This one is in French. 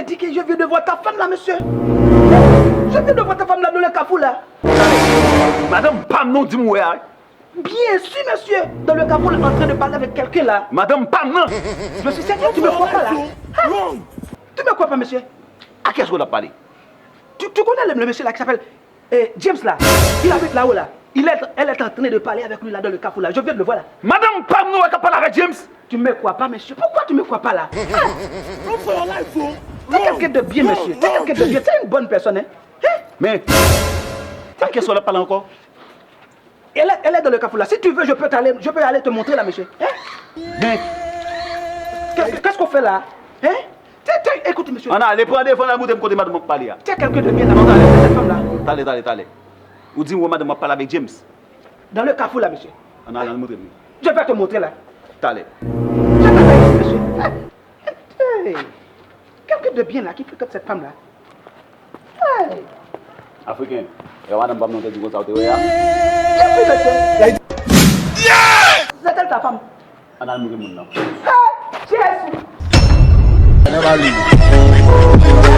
dit que je viens de voir ta femme là, monsieur. Je viens de voir ta femme là dans le carrefour là. Madame, Pam, non, dis-moi. Bien sûr, monsieur. Dans le carrefour, en train de parler avec quelqu'un là. Madame, Pam, non. Je suis sérieux, tu me crois pas là? Hein? Tu me crois pas, monsieur? À qui est-ce qu'on a parlé? Tu connais le monsieur là qui s'appelle James là? Il habite là-haut là. Elle est en train de parler avec lui là dans le carrefour là. Je viens de le voir là. Madame, Pam, non, elle a parlé avec James. Tu me crois pas, monsieur? Pourquoi tu me crois pas là? C'est quelqu'un de bien, monsieur. C'est quelqu'un de bien. C'est une bonne personne, hein? Mais, à qui est-ce qu'on a parlé encore? Elle est dans le carrefour là. Si tu veux, je peux aller te montrer là, monsieur. Hein? Mais, qu'est-ce qu'on fait là? Hein? Écoute, monsieur. on a allé prendre des fois la bouteille côté madame parler. Tu es quelqu'un de bien avant d'aller avec cette femme là. Allez. Ou dis-moi, madame, parle avec James. Dans le carrefour là, monsieur. On a allé montrer. Je vais te montrer là. Allez. Je t'appelle ici, monsieur. Hey. Quelqu'un de bien là qui fréquente cette femme là. Hey. Africain. Et madame, Pam, non, tu dis qu'on s'en Bien sûr, monsieur. C'est-elle ta femme? On a allé montrer mon nom. Hey. Jésus. I never leave.